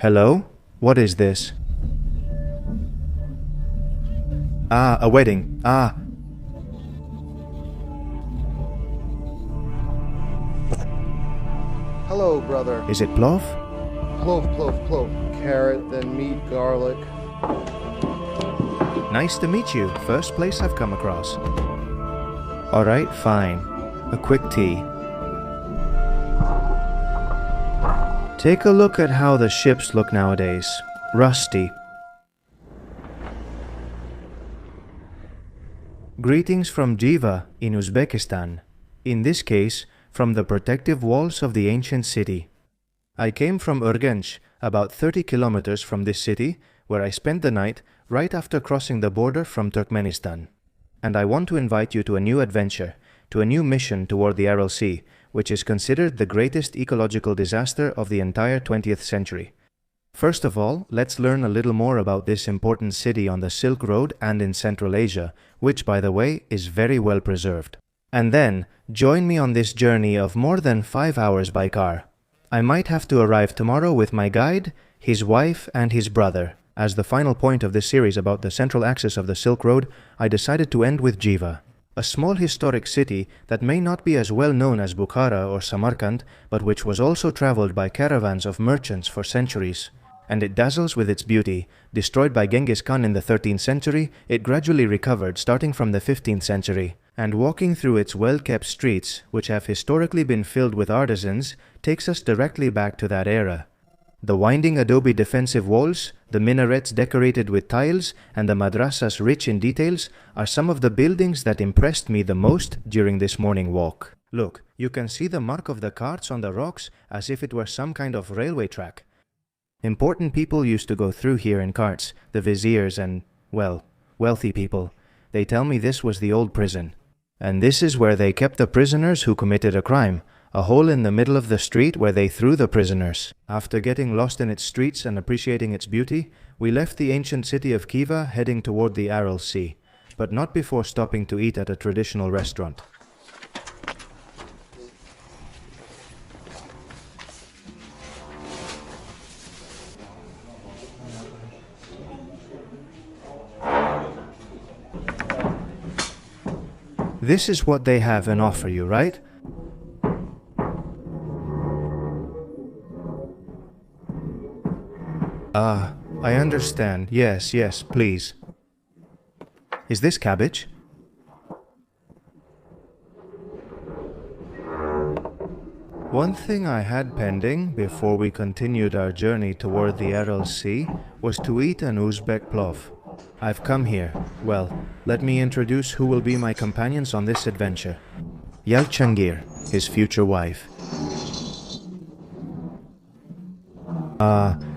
Hello? What is this? Ah, a wedding. Ah. Hello, brother. Is it Plov? Plov. Carrot, then meat, garlic. Nice to meet you. First place I've come across. Alright, fine. A quick tea. Take a look at how the ships look nowadays. Rusty. Greetings from Khiva in Uzbekistan. In this case, from the protective walls of the ancient city. I came from Urgench, about 30 kilometers from this city, where I spent the night right after crossing the border from Turkmenistan. And I want to invite you to a new adventure, to a new mission toward the Aral Sea, which is considered the greatest ecological disaster of the entire 20th century. First of all, let's learn a little more about this important city on the Silk Road and in Central Asia, which, by the way, is very well preserved. And then, join me on this journey of more than 5 hours by car. I might have to arrive tomorrow with my guide, his wife, and his brother. As the final point of this series about the central axis of the Silk Road, I decided to end with Khiva, a small historic city that may not be as well known as Bukhara or Samarkand, but which was also traveled by caravans of merchants for centuries. And it dazzles with its beauty. Destroyed by Genghis Khan in the 13th century, it gradually recovered starting from the 15th century. And walking through its well-kept streets, which have historically been filled with artisans, takes us directly back to that era. The winding adobe defensive walls, the minarets decorated with tiles, and the madrasas rich in details are some of the buildings that impressed me the most during this morning walk. Look, you can see the mark of the carts on the rocks as if it were some kind of railway track. Important people used to go through here in carts, the viziers and, well, wealthy people. They tell me this was the old prison. And this is where they kept the prisoners who committed a crime. A hole in the middle of the street where they threw the prisoners. After getting lost in its streets and appreciating its beauty, we left the ancient city of Khiva heading toward the Aral Sea, but not before stopping to eat at a traditional restaurant. This is what they have and offer you, right? Ah, I understand. Yes, please. Is this cabbage? One thing I had pending before we continued our journey toward the Aral Sea was to eat an Uzbek plov. I've come here. Well, let me introduce who will be my companions on this adventure. Yalchangir, his future wife.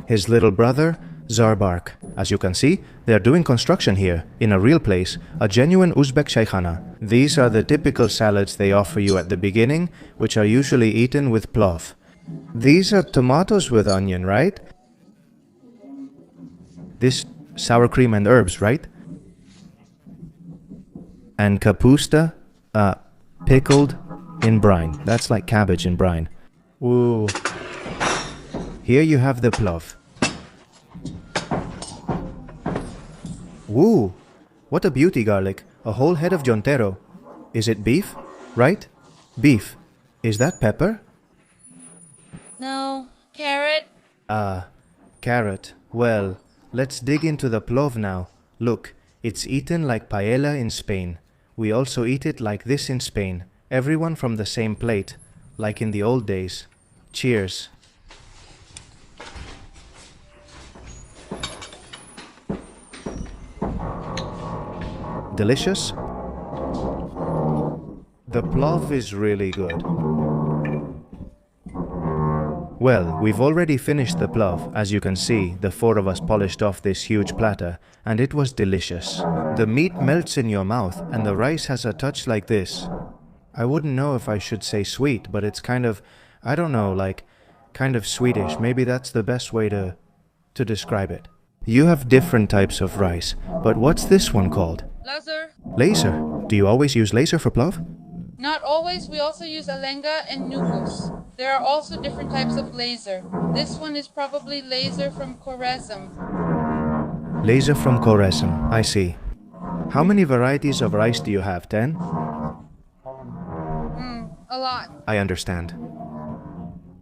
His little brother, Zarbark. As you can see, they are doing construction here, in a real place, a genuine Uzbek shaykhana. These are the typical salads they offer you at the beginning, which are usually eaten with plov. These are tomatoes with onion, right? This sour cream and herbs, right? And kapusta, pickled in brine. That's like cabbage in brine. Ooh. Here you have the plov. Woo! What a beauty garlic. A whole head of jontero. Is it beef? Right? Beef. Is that pepper? No. Carrot? Carrot. Well, let's dig into the plov now. Look, it's eaten like paella in Spain. We also eat it like this in Spain. Everyone from the same plate. Like in the old days. Cheers. Delicious? The plov is really good. Well, we've already finished the plov. As you can see, the four of us polished off this huge platter, and it was delicious. The meat melts in your mouth, and the rice has a touch like this. I wouldn't know if I should say sweet, but it's kind of, I don't know, like, kind of Swedish. Maybe that's the best way to describe it. You have different types of rice, but what's this one called? Laser? Laser. Do you always use laser for plov? Not always. We also use alenga and nukus. There are also different types of laser. This one is probably laser from Khorasan. Laser from Khorasan, I see. How many varieties of rice do you have? 10? A lot. I understand.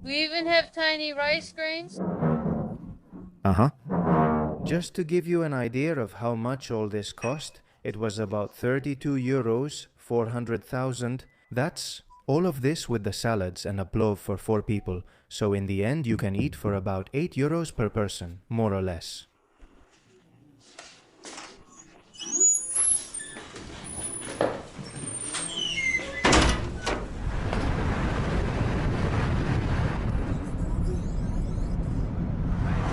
We even have tiny rice grains. Uh-huh. Just to give you an idea of how much all this cost, it was about 32 euros, 400,000. That's all of this with the salads and a plov for 4 people. So in the end, you can eat for about 8 euros per person, more or less.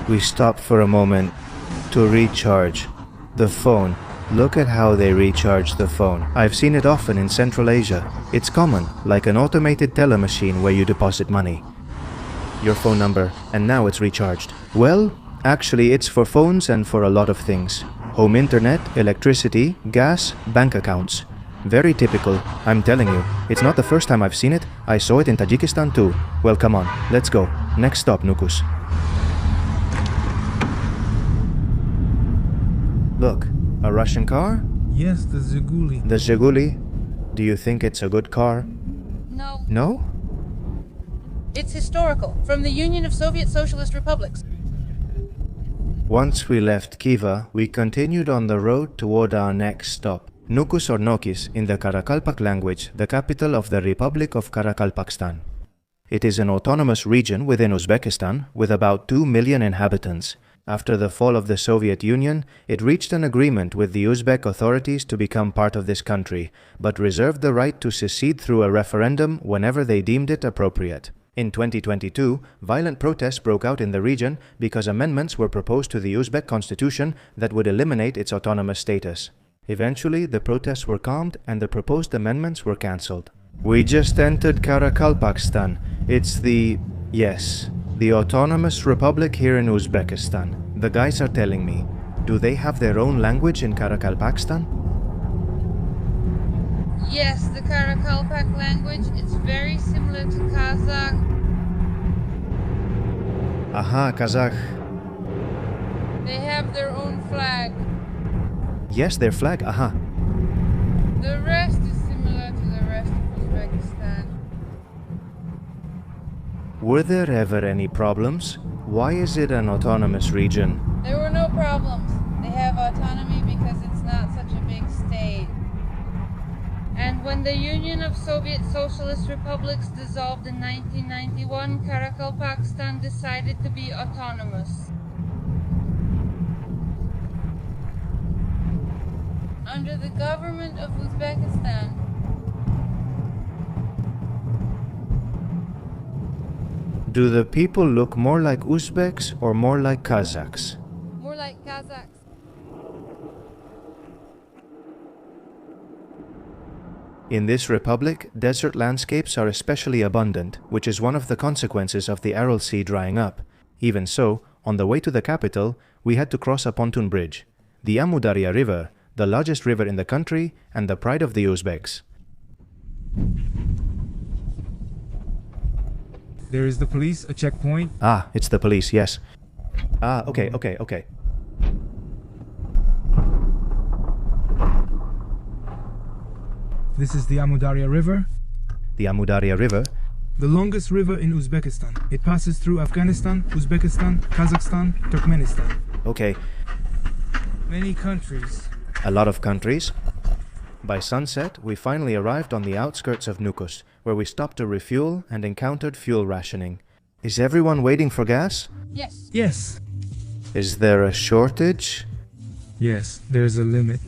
We stopped for a moment to recharge the phone. Look at how they recharge the phone. I've seen it often in Central Asia. It's common, like an automated teller machine where you deposit money. Your phone number, and now it's recharged. Well, actually it's for phones and for a lot of things. Home internet, electricity, gas, bank accounts. Very typical, I'm telling you. It's not the first time I've seen it. I saw it in Tajikistan too. Well, come on, let's go. Next stop, Nukus. Look, a Russian car? Yes, the Zhiguli. The Zhiguli? Do you think it's a good car? No. No? It's historical, from the Union of Soviet Socialist Republics. Once we left Khiva, we continued on the road toward our next stop, Nukus or Nokis in the Karakalpak language, the capital of the Republic of Karakalpakstan. It is an autonomous region within Uzbekistan with about 2 million inhabitants. After the fall of the Soviet Union, it reached an agreement with the Uzbek authorities to become part of this country, but reserved the right to secede through a referendum whenever they deemed it appropriate. In 2022, violent protests broke out in the region because amendments were proposed to the Uzbek constitution that would eliminate its autonomous status. Eventually, the protests were calmed and the proposed amendments were cancelled. We just entered Karakalpakstan. It's the autonomous republic here in Uzbekistan. The guys are telling me. Do they have their own language in Karakalpakstan? Yes, the Karakalpak language is very similar to Kazakh. Aha, Kazakh. They have their own flag. Yes, their flag, aha. The rest is similar to the rest of Uzbekistan. Were there ever any problems? Why is it an autonomous region? There were no problems. They have autonomy because it's not such a big state. And when the Union of Soviet Socialist Republics dissolved in 1991, Karakalpakstan decided to be autonomous. Under the government of Uzbekistan, Do the people look more like Uzbeks or more like Kazakhs? more like Kazakhs. In this republic, desert landscapes are especially abundant, which is one of the consequences of the Aral Sea drying up. Even so, on the way to the capital, we had to cross a pontoon bridge. The Amudarya River, the largest river in the country and the pride of the Uzbeks. There is the police, a checkpoint. Ah, it's the police, yes. Ah, okay. This is the Amudarya River, The Amudarya River. the longest river in Uzbekistan. It passes through Afghanistan, Uzbekistan, Kazakhstan, Turkmenistan. Okay, Many countries. a lot of countries. By sunset, we finally arrived on the outskirts of Nukus, where we stopped to refuel and encountered fuel rationing. Is everyone waiting for gas? Yes. Yes. Is there a shortage? Yes, there's a limit.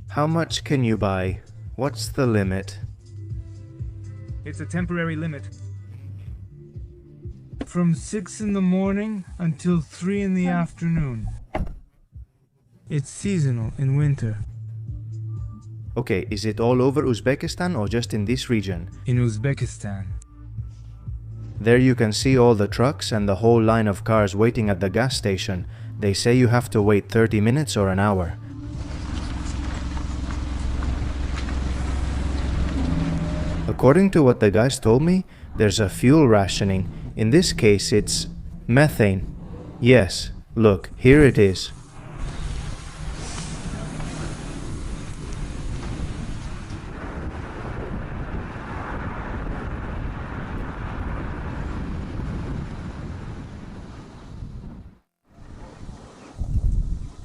How much can you buy? What's the limit? It's a temporary limit. From 6 in the morning until 3 in the afternoon. It's seasonal in winter. Okay, is it all over Uzbekistan or just in this region? In Uzbekistan. There you can see all the trucks and the whole line of cars waiting at the gas station. They say you have to wait 30 minutes or an hour. According to what the guys told me, there's a fuel rationing. In this case, it's methane. Yes, look, here it is.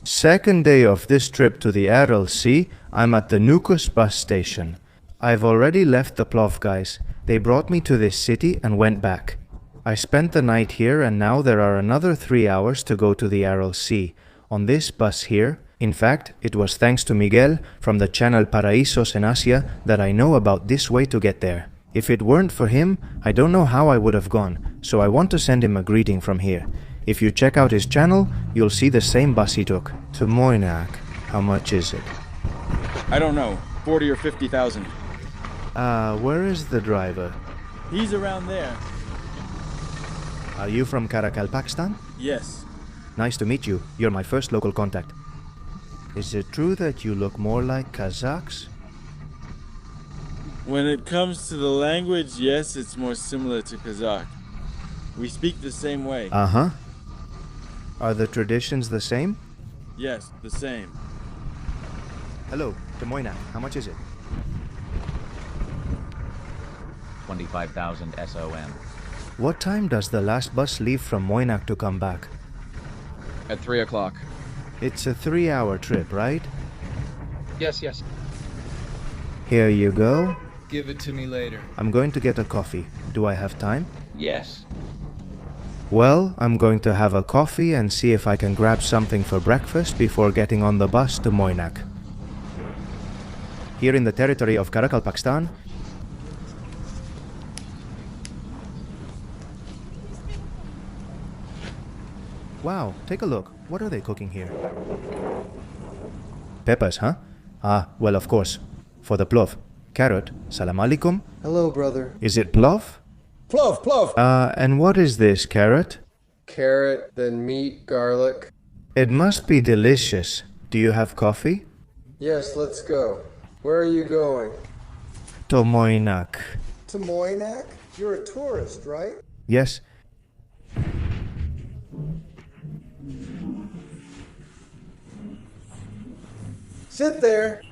Second day of this trip to the Aral Sea, I'm at the Nukus bus station. I've already left the Plov guys. They brought me to this city and went back. I spent the night here and now there are another 3 hours to go to the Aral Sea. On this bus here, in fact, it was thanks to Miguel from the channel Paraísos en Asia that I know about this way to get there. If it weren't for him, I don't know how I would have gone, so I want to send him a greeting from here. If you check out his channel, you'll see the same bus he took. To Moynak, how much is it? I don't know, 40 or 50,000. Where is the driver? He's around there. Are you from Karakalpakstan? Yes. Nice to meet you. You're my first local contact. Is it true that you look more like Kazakhs? When it comes to the language, yes, it's more similar to Kazakh. We speak the same way. Uh-huh. Are the traditions the same? Yes, the same. Hello, to Moynak. How much is it? 25,000 SOM. What time does the last bus leave from Moynak to come back? At 3 o'clock. It's a 3-hour trip, right? Yes. Here you go. Give it to me later. I'm going to get a coffee. Do I have time? Yes. Well, I'm going to have a coffee and see if I can grab something for breakfast before getting on the bus to Moynak. Here in the territory of Karakalpakstan, wow, take a look. What are they cooking here? Peppers, huh? Ah, well, of course. For the plov. Carrot. Salam alaikum. Hello, brother. Is it plov? Plov! And what is this, carrot? Carrot, then meat, garlic. It must be delicious. Do you have coffee? Yes, let's go. Where are you going? To Moynak. To Moynak? You're a tourist, right? Yes. Sit there.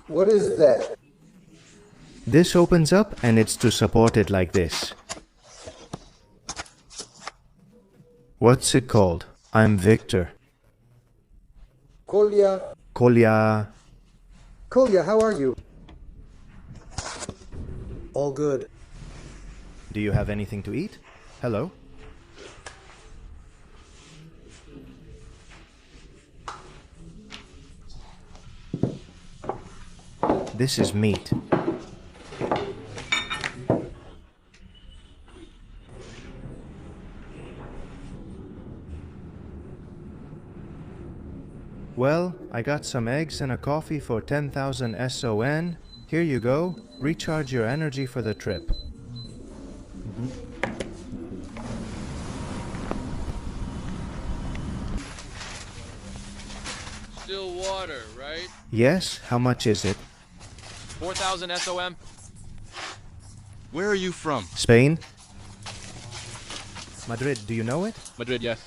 What is that? This opens up and it's to support it like this. What's it called? I'm Victor. Kolya. Kolya. Kolya, how are you? All good. Do you have anything to eat? Hello? This is meat. Well, I got some eggs and a coffee for 10,000 SON. Here you go. Recharge your energy for the trip. Still water, right? Yes, how much is it? 4,000 SOM. Where are you from? Spain? Madrid, do you know it? Madrid, yes.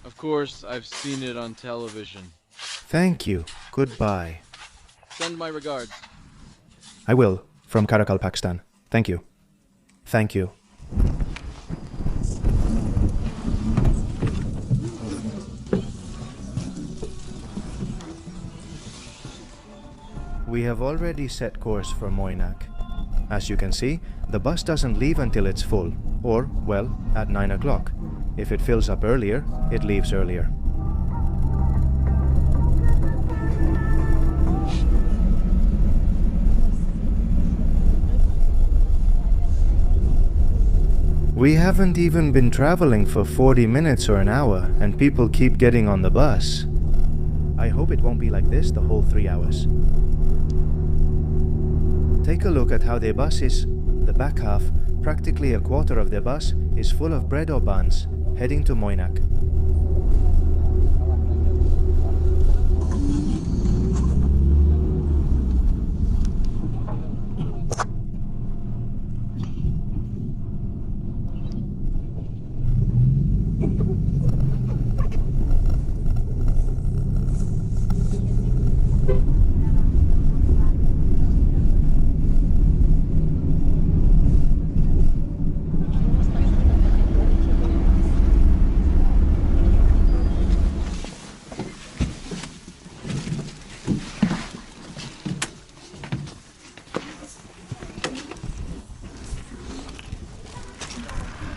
Of course, I've seen it on television. Thank you. Goodbye. Send my regards. I will, from Karakalpakstan. Thank you. Thank you. We have already set course for Moynak. As you can see, the bus doesn't leave until it's full, or, well, at 9 o'clock. If it fills up earlier, it leaves earlier. We haven't even been traveling for 40 minutes or an hour, and people keep getting on the bus. I hope it won't be like this the whole 3 hours. Take a look at how their bus is. The back half, practically a quarter of their bus, is full of bread or buns, heading to Moynak.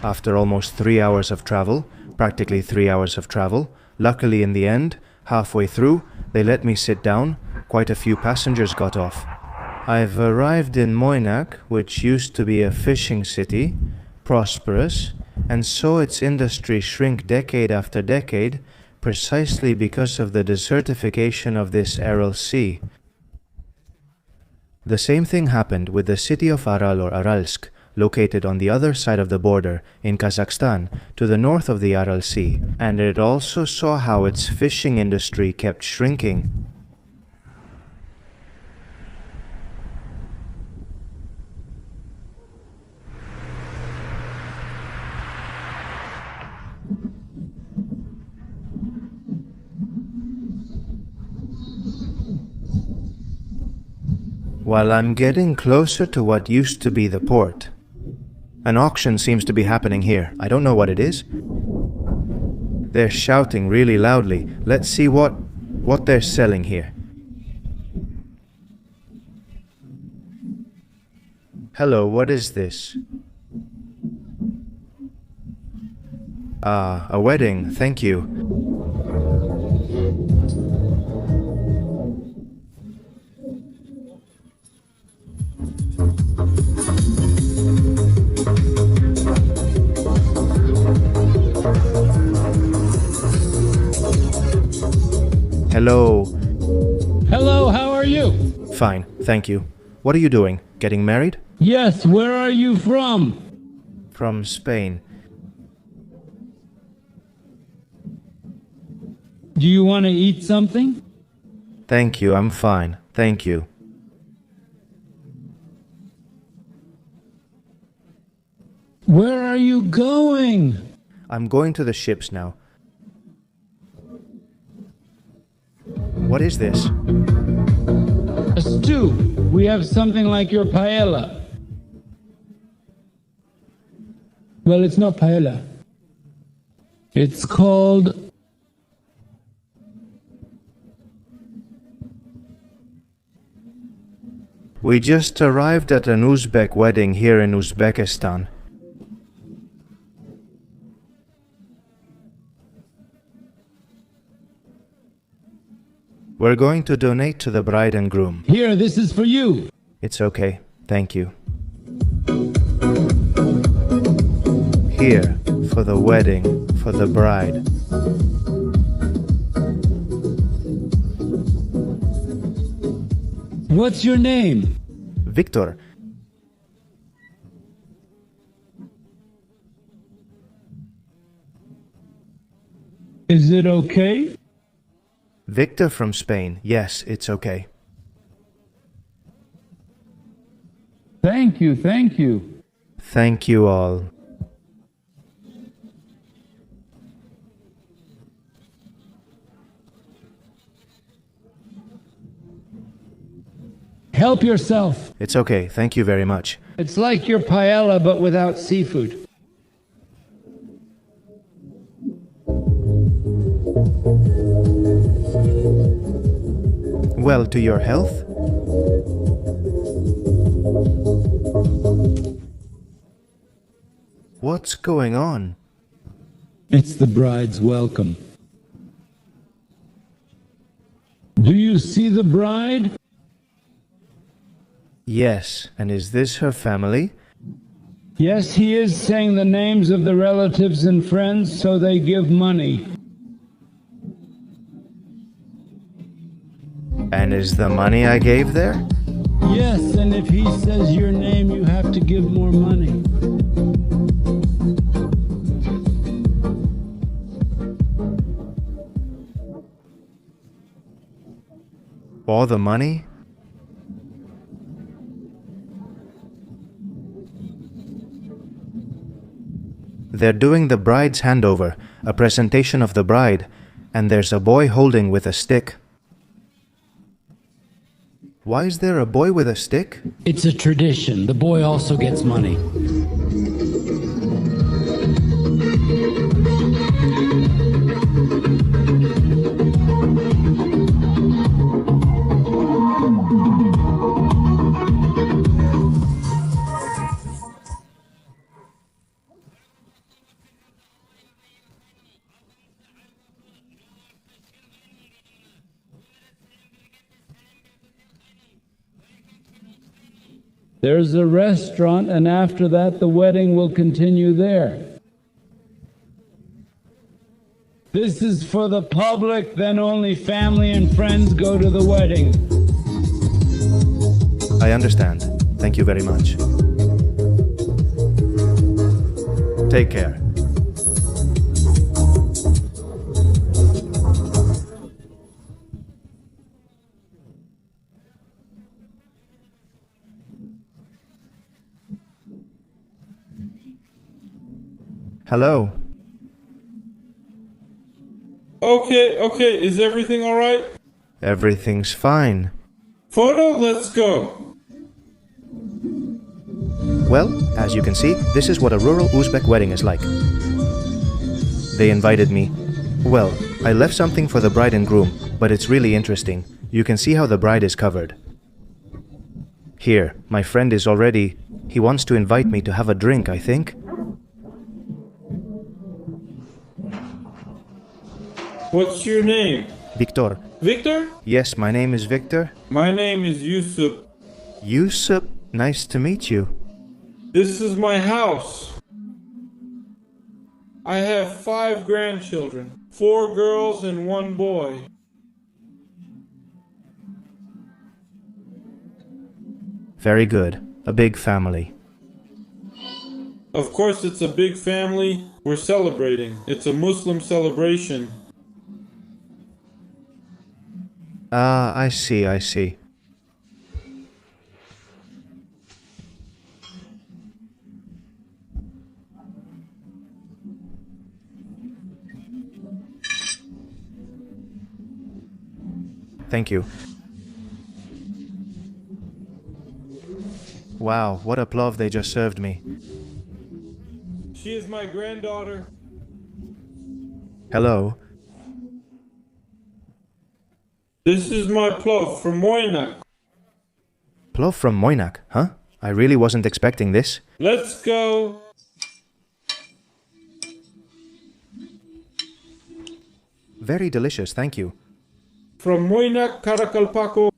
after almost 3 hours of travel, practically 3 hours of travel. Luckily, in the end, halfway through, they let me sit down. Quite a few passengers got off. I've arrived in Moynak, which used to be a fishing city, prosperous, and saw its industry shrink decade after decade precisely because of the desertification of this Aral Sea. The same thing happened with the city of Aral or Aralsk, located on the other side of the border in Kazakhstan to the north of the Aral Sea, and it also saw how its fishing industry kept shrinking. While I'm getting closer to what used to be the port, an auction seems to be happening here. I don't know what it is. They're shouting really loudly. Let's see what they're selling here. Hello, what is this? Ah, a wedding, thank you. Hello. Hello, how are you? Fine, thank you. What are you doing? Getting married? Yes, where are you from? From Spain. Do you want to eat something? Thank you, I'm fine. Thank you. Where are you going? I'm going to the ships now. What is this? A stew. We have something like your paella. Well, it's not paella. It's called... We just arrived at an Uzbek wedding here in Uzbekistan. We're going to donate to the bride and groom. Here, this is for you. It's okay, thank you. Here, for the wedding, for the bride. What's your name? Victor. Is it okay? Victor from Spain. Yes, it's okay. Thank you, thank you. Thank you all. Help yourself. It's okay, thank you very much. It's like your paella, but without seafood. Well, to your health? What's going on? It's the bride's welcome. Do you see the bride? Yes, and is this her family? Yes, he is saying the names of the relatives and friends so they give money. And is the money I gave there? Yes, and if he says your name, you have to give more money. All the money? They're doing the bride's handover, a presentation of the bride, and there's a boy holding with a stick. Why is there a boy with a stick? It's a tradition. The boy also gets money. There's a restaurant, and after that, the wedding will continue there. This is for the public, then only family and friends go to the wedding. I understand. Thank you very much. Take care. Hello. Okay, is everything alright? Everything's fine. Photo, let's go. Well, as you can see, this is what a rural Uzbek wedding is like. They invited me. Well, I left something for the bride and groom, but it's really interesting. You can see how the bride is covered. Here, my friend is already... He wants to invite me to have a drink, I think. What's your name? Victor. Victor? Yes, my name is Victor. My name is Yusuf. Yusuf, nice to meet you. This is my house. I have 5 grandchildren, 4 girls and 1 boy. Very good. A big family. Of course, it's a big family. We're celebrating. It's a Muslim celebration. Ah, I see. Thank you. Wow, what a plov they just served me. She is my granddaughter. Hello. This is my Plov from Moynak. Plov from Moynak, huh? I really wasn't expecting this. Let's go. Very delicious, thank you. From Moynak, Karakalpakstan.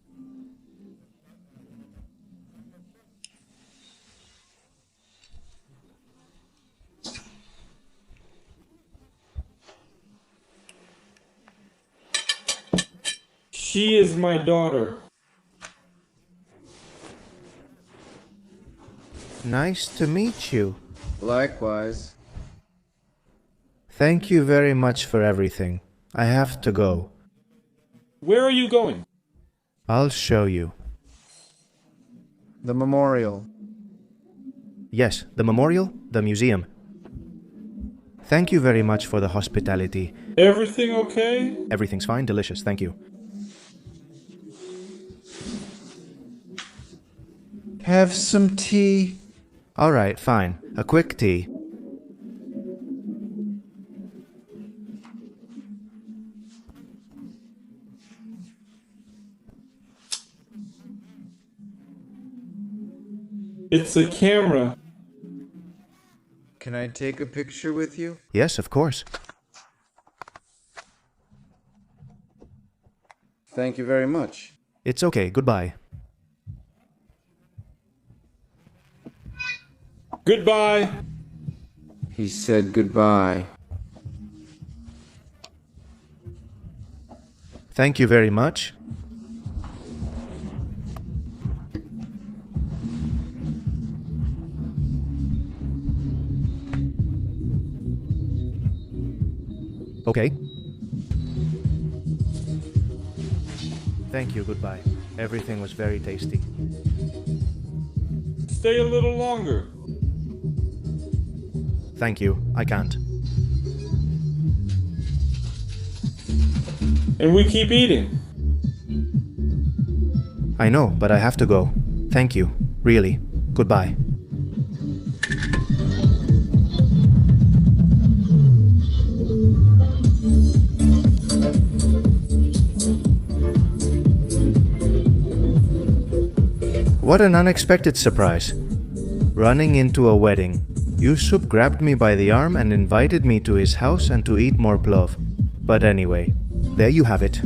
She is my daughter. Nice to meet you. Likewise. Thank you very much for everything. I have to go. Where are you going? I'll show you. The memorial. Yes, the memorial, the museum. Thank you very much for the hospitality. Everything okay? Everything's fine, delicious, thank you. Have some tea. All right, fine. A quick tea. It's a camera. Can I take a picture with you? Yes, of course. Thank you very much. It's okay, goodbye. Goodbye. He said goodbye. Thank you very much. Okay. Thank you, goodbye. Everything was very tasty. Stay a little longer. Thank you, I can't. And we keep eating. I know, but I have to go. Thank you, really. Goodbye. What an unexpected surprise. Running into a wedding. Yusuf grabbed me by the arm and invited me to his house and to eat more plov. But anyway, there you have it.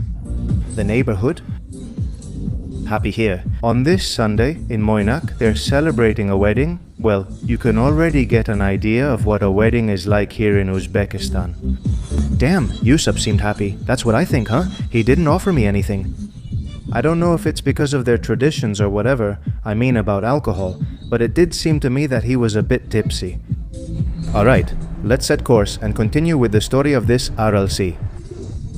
The neighborhood happy here. On this Sunday in Moynak, they're celebrating a wedding. Well, you can already get an idea of what a wedding is like here in Uzbekistan. Damn, Yusuf seemed happy. That's what I think, huh? He didn't offer me anything. I don't know if it's because of their traditions or whatever, I mean about alcohol, but it did seem to me that he was a bit tipsy. Alright, let's set course and continue with the story of this Aral Sea.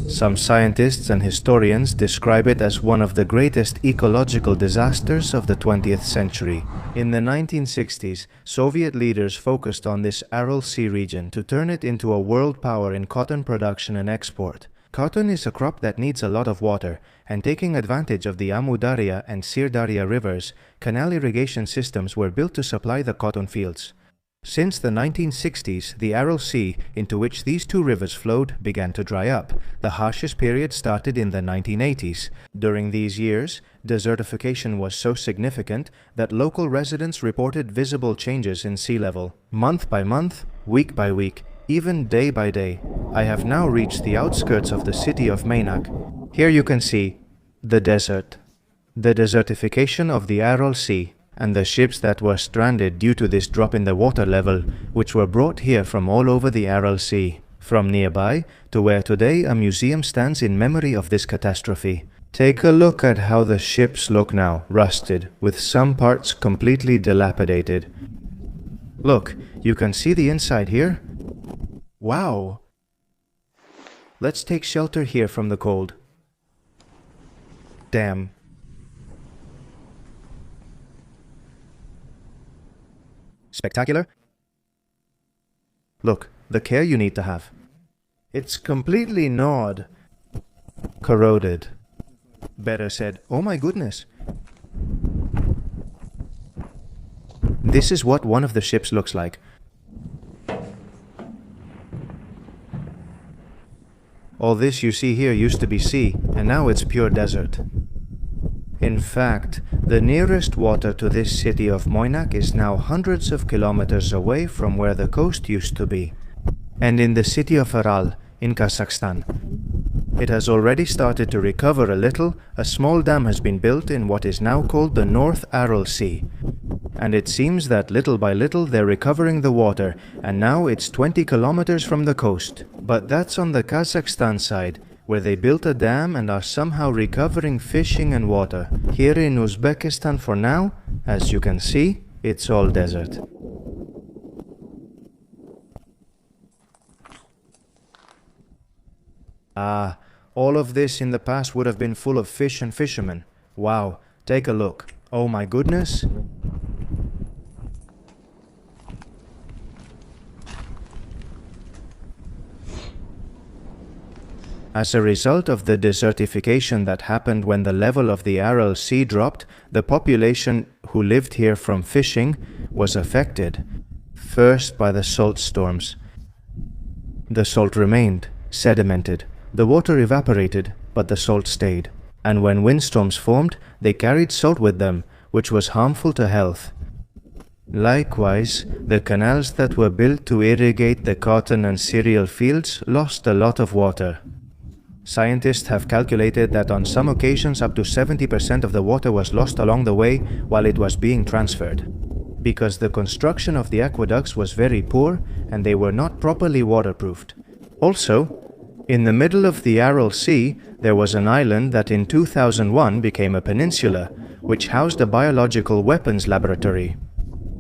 Some scientists and historians describe it as one of the greatest ecological disasters of the 20th century. In the 1960s, Soviet leaders focused on this Aral Sea region to turn it into a world power in cotton production and export. Cotton is a crop that needs a lot of water, and taking advantage of the Amu Darya and Sir Darya rivers, canal irrigation systems were built to supply the cotton fields. Since the 1960s, the Aral Sea, into which these two rivers flowed, began to dry up. The harshest period started in the 1980s. During these years, desertification was so significant that local residents reported visible changes in sea level. Month by month, week by week, even day by day. I have now reached the outskirts of the city of Moynak. Here you can see the desert. The desertification of the Aral Sea, and the ships that were stranded due to this drop in the water level, which were brought here from all over the Aral Sea, from nearby to where today a museum stands in memory of this catastrophe. Take a look at how the ships look now, rusted, with some parts completely dilapidated. Look, you can see the inside here. Wow! Let's take shelter here from the cold. Damn. Spectacular? Look, the care you need to have. It's completely gnawed. Corroded. Better said, oh my goodness. This is what one of the ships looks like. All this you see here used to be sea, and now it's pure desert. In fact, the nearest water to this city of Moynak is now hundreds of kilometers away from where the coast used to be. And in the city of Aral, in Kazakhstan. It has already started to recover a little. A small dam has been built in what is now called the North Aral Sea. And it seems that little by little they're recovering the water, and now it's 20 kilometers from the coast. But that's on the Kazakhstan side, where they built a dam and are somehow recovering fishing and water. Here in Uzbekistan for now, as you can see, it's all desert. Ah, all of this in the past would have been full of fish and fishermen. Wow, take a look. Oh my goodness. As a result of the desertification that happened when the level of the Aral Sea dropped, the population who lived here from fishing was affected. First by the salt storms. The salt remained, sedimented. The water evaporated, but the salt stayed. And when windstorms formed, they carried salt with them, which was harmful to health. Likewise, the canals that were built to irrigate the cotton and cereal fields lost a lot of water. Scientists have calculated that on some occasions up to 70% of the water was lost along the way while it was being transferred, because the construction of the aqueducts was very poor and they were not properly waterproofed. Also, in the middle of the Aral Sea, there was an island that in 2001 became a peninsula, which housed a biological weapons laboratory.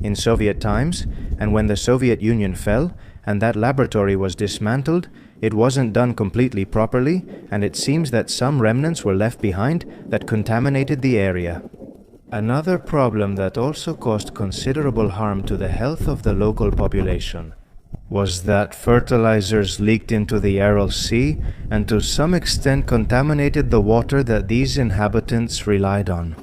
In Soviet times, and when the Soviet Union fell, and that laboratory was dismantled, it wasn't done completely properly, and it seems that some remnants were left behind that contaminated the area. Another problem that also caused considerable harm to the health of the local population was that fertilizers leaked into the Aral Sea and to some extent contaminated the water that these inhabitants relied on.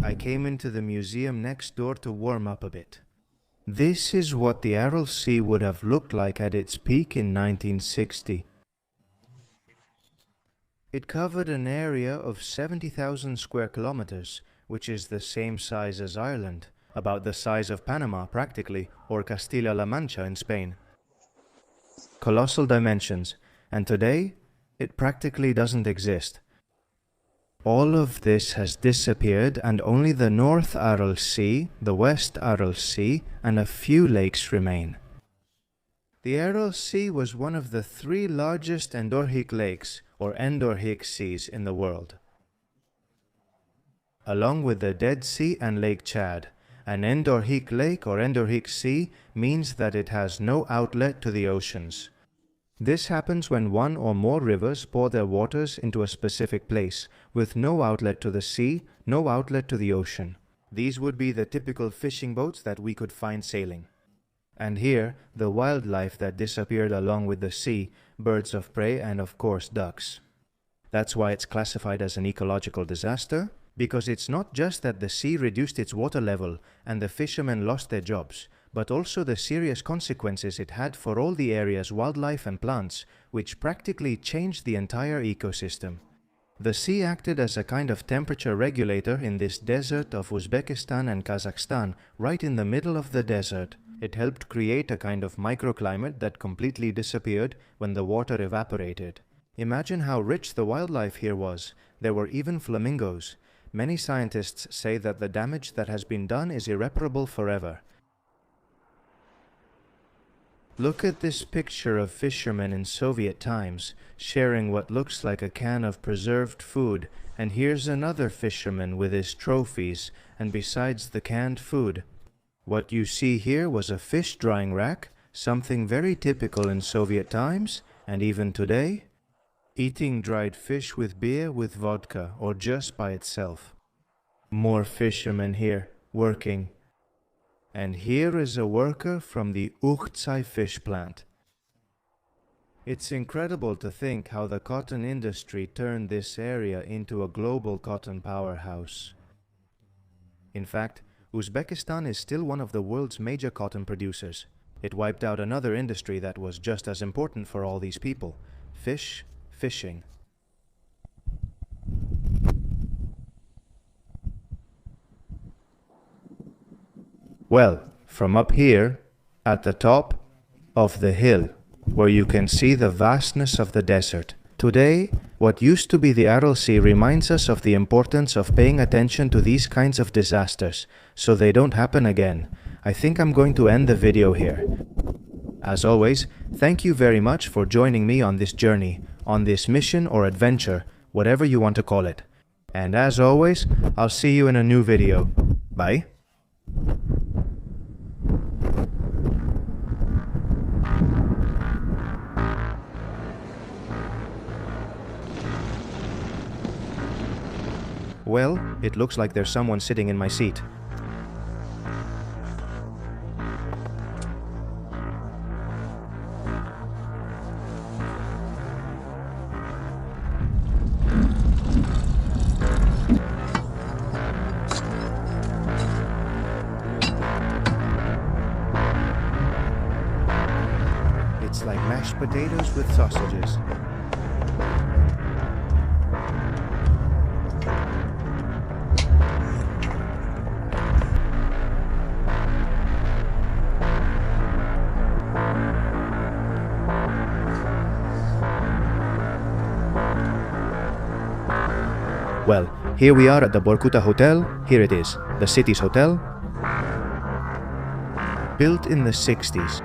I came into the museum next door to warm up a bit. This is what the Aral Sea would have looked like at its peak in 1960. It covered an area of 70,000 square kilometers, which is the same size as Ireland. about the size of Panama practically, or Castilla-La Mancha in Spain. Colossal dimensions, and today it practically doesn't exist. All of this has disappeared, and only the North Aral Sea, the West Aral Sea, and a few lakes remain. The Aral Sea was one of the 3 largest endorheic lakes, or endorheic seas, in the world. Along with the Dead Sea and Lake Chad, an endorheic lake or endorheic sea means that it has no outlet to the oceans. This happens when one or more rivers pour their waters into a specific place, with no outlet to the sea, no outlet to the ocean. These would be the typical fishing boats that we could find sailing. And here, the wildlife that disappeared along with the sea, birds of prey and of course ducks. That's why it's classified as an ecological disaster, because it's not just that the sea reduced its water level and the fishermen lost their jobs, but also the serious consequences it had for all the area's wildlife and plants, which practically changed the entire ecosystem. The sea acted as a kind of temperature regulator in this desert of Uzbekistan and Kazakhstan, right in the middle of the desert. It helped create a kind of microclimate that completely disappeared when the water evaporated. Imagine how rich the wildlife here was. There were even flamingos. Many scientists say that the damage that has been done is irreparable forever. Look at this picture of fishermen in Soviet times, sharing what looks like a can of preserved food, and here's another fisherman with his trophies, and besides the canned food. What you see here was a fish drying rack, something very typical in Soviet times, and even today. Eating dried fish with beer with vodka, or just by itself. More fishermen here, working. And here is a worker from the Ukhtsai fish plant. It's incredible to think how the cotton industry turned this area into a global cotton powerhouse. In fact, Uzbekistan is still one of the world's major cotton producers. It wiped out another industry that was just as important for all these people: fishing. Well, from up here, at the top of the hill, where you can see the vastness of the desert, today, what used to be the Aral Sea reminds us of the importance of paying attention to these kinds of disasters, so they don't happen again. I think I'm going to end the video here. As always, thank you very much for joining me on this journey, on this mission or adventure, whatever you want to call it. And as always, I'll see you in a new video. Bye. Well, it looks like there's someone sitting in my seat. It's like mashed potatoes with sausages. Well, here we are at the Borkuta Hotel. Here it is, the city's hotel. Built in the 60s.